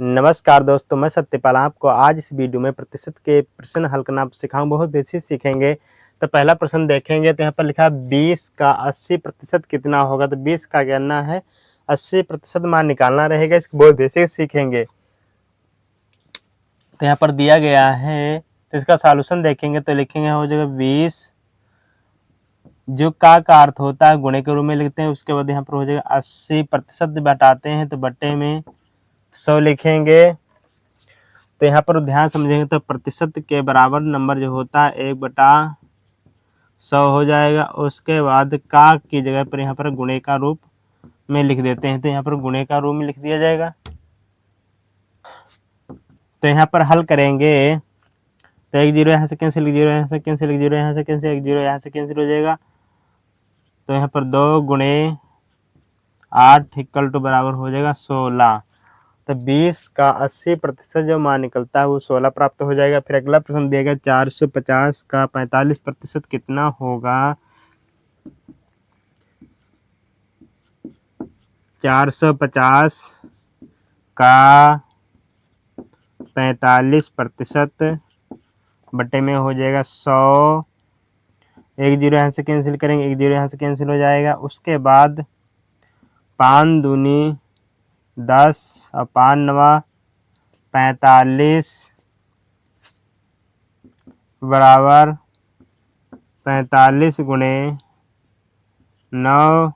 नमस्कार दोस्तों, मैं सत्यपाल आपको आज इस वीडियो में प्रतिशत के प्रश्न हल करना सिखाऊँ, बहुत बेसिक सीखेंगे। तो पहला प्रश्न देखेंगे तो यहाँ पर लिखा है 20 का 80% कितना होगा? तो 20 का करना है 80% मान निकालना रहेगा, इसको बहुत बेसिक सीखेंगे। तो यहाँ पर दिया गया है, तो इसका सॉल्यूशन देखेंगे तो लिखेंगे हो जाएगा 20 जो का अर्थ होता है गुणे के रूप में लिखते हैं। उसके बाद यहाँ पर हो जाएगा 80% बटाते हैं तो बट्टे में 100 लिखेंगे। तो यहाँ पर ध्यान समझेंगे तो प्रतिशत के बराबर नंबर जो होता है 1/100 हो जाएगा। उसके बाद का की जगह पर यहाँ पर गुणे का रूप में लिख देते हैं, तो यहाँ पर गुणे का रूप में लिख दिया जाएगा। तो यहाँ पर हल करेंगे तो 1 0 यहाँ से कैंसिल, 0 यहाँ से कैंसिल, 1 0 यहाँ से कैंसिल, 1 0 यहाँ से कैंसिल हो जाएगा। तो यहाँ पर 2 गुणे 8 इक्वल टू बराबर हो जाएगा 16। तो 20 का 80% जो मान निकलता है वो 16 प्राप्त हो जाएगा। फिर अगला प्रश्न दिया गया 450 का 45% कितना होगा? 450 का 45% बटे में हो जाएगा 100। 1 0 यहाँ से कैंसिल करेंगे, 1 0 यहाँ से कैंसिल हो जाएगा। उसके बाद 5 दूनी 10 और 5 नवा 45 बराबर 45 गुणे 9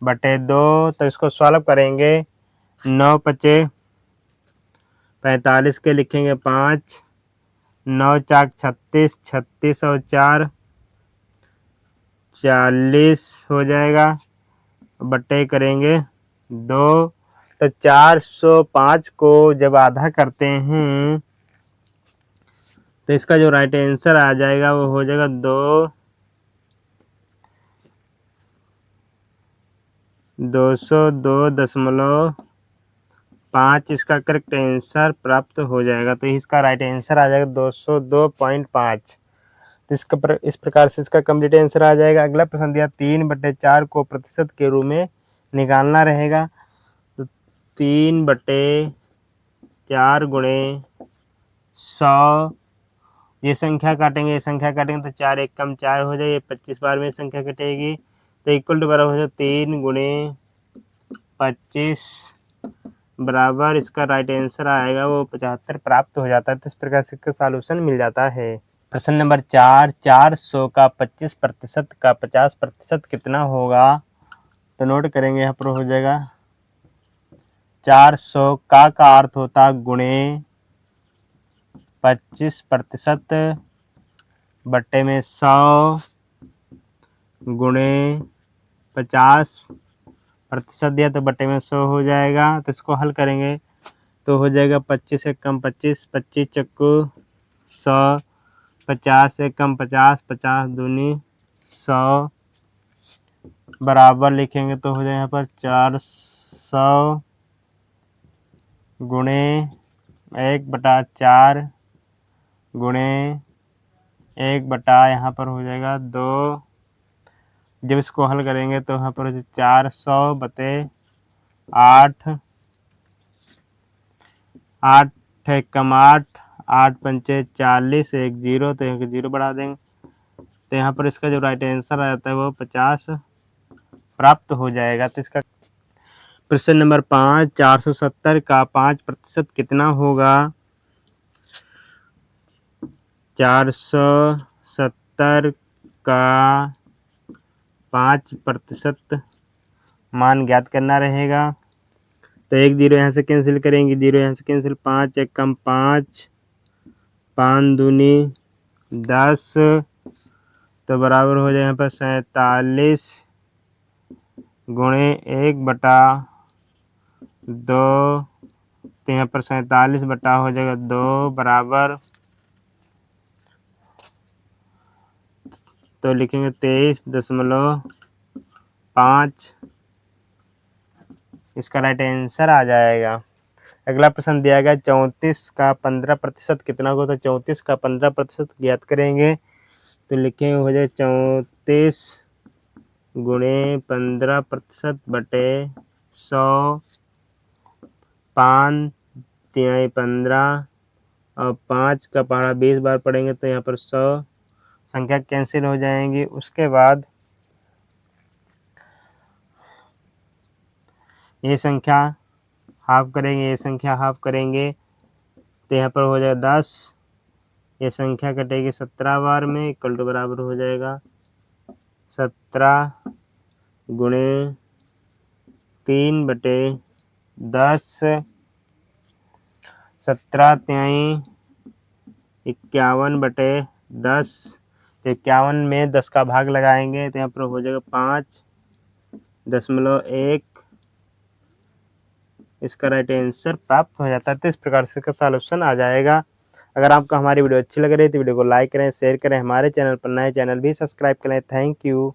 बटे 2। तो इसको सॉल्व करेंगे। 9 पचे 45 के लिखेंगे 5, 9 चाक 36, 36 और 4 40 हो जाएगा, बटे करेंगे 2। तो 405 को जब आधा करते हैं तो इसका जो राइट आंसर आ जाएगा वो हो जाएगा 202.5। इसका करेक्ट आंसर प्राप्त हो जाएगा। तो इसका राइट आंसर आ जाएगा 202.5। तो इस प्रकार से इसका कंप्लीट आंसर आ जाएगा। अगला प्रश्न दिया 3/4 को प्रतिशत के रूप में निकालना रहेगा। तो 3/4 गुणे 100, ये संख्या काटेंगे, ये संख्या काटेंगे तो 4 एक कम 4 हो जाएगी, 25 बार में संख्या कटेगी तो इक्वल टू बराबर हो जाए 3 गुणे 25 बराबर इसका राइट आंसर आएगा वो 75 प्राप्त हो जाता है। तो इस प्रकार से इसका सॉल्यूशन मिल जाता है। प्रश्न नंबर 4, 400 का 25% का 50% कितना होगा? तो नोट करेंगे, यहाँ पर हो जाएगा 400 का अर्थ होता है गुणे 25% बट्टे में 100 गुणे 50% दिया तो बट्टे में 100 हो जाएगा। तो इसको हल करेंगे तो हो जाएगा 25 एक कम 25, 25 चक्कू 100, 50 एक कम 50, 50 दूनी 100 बराबर लिखेंगे तो हो जाएगा यहाँ पर 400 गुणे 1/4 गुणे 1/ यहाँ पर हो जाएगा 2। जब इसको हल करेंगे तो यहाँ पर 400 बटे 8, 8 एक कम 8, 8 पंचे 40, 1 0 तो 1 0 बढ़ा देंगे तो यहाँ पर इसका जो राइट आंसर आ जाता है वो 50 प्राप्त हो जाएगा। तो इसका प्रश्न नंबर 5, 470 का 5% कितना होगा? 470 का 5% मान ज्ञात करना रहेगा। तो 1 0 यहाँ से कैंसिल करेंगे, 0 यहाँ से कैंसिल, 5 एक कम 5, 5 दूनी 10 तो बराबर हो जाए यहाँ पर 47 गुणे 1/2। तो यहाँ पर 47 बटा हो जाएगा 2 बराबर, तो लिखेंगे 23.5। इसका राइट आंसर आ जाएगा। अगला प्रश्न दिया गया 34 का 15% कितना होगा? तो 34 का 15% ज्ञात करेंगे तो लिखेंगे हो जाए 34 गुणे 15% बटे 100 5 3 15 और 5 का पहाड़ा 20 बार पढ़ेंगे तो यहाँ पर 100 संख्या कैंसिल हो जाएंगी। उसके बाद ये संख्या हाफ करेंगे, ये संख्या हाफ करेंगे तो यहाँ पर हो जाएगा 10। ये संख्या कटेगी 17 बार में, इक्वल टू बराबर हो जाएगा 17 गुणे 3/10। 17 तिहाई 51/10। 51 में 10 का भाग लगाएंगे तो यहाँ पर हो जाएगा 5.1। इसका राइट आंसर प्राप्त हो जाता है। तो इस प्रकार से इसका सॉल्यूशन आ जाएगा। अगर आपको हमारी वीडियो अच्छी लग रही है तो वीडियो को लाइक करें, शेयर करें, हमारे चैनल पर नए चैनल भी सब्सक्राइब करें। Thank you.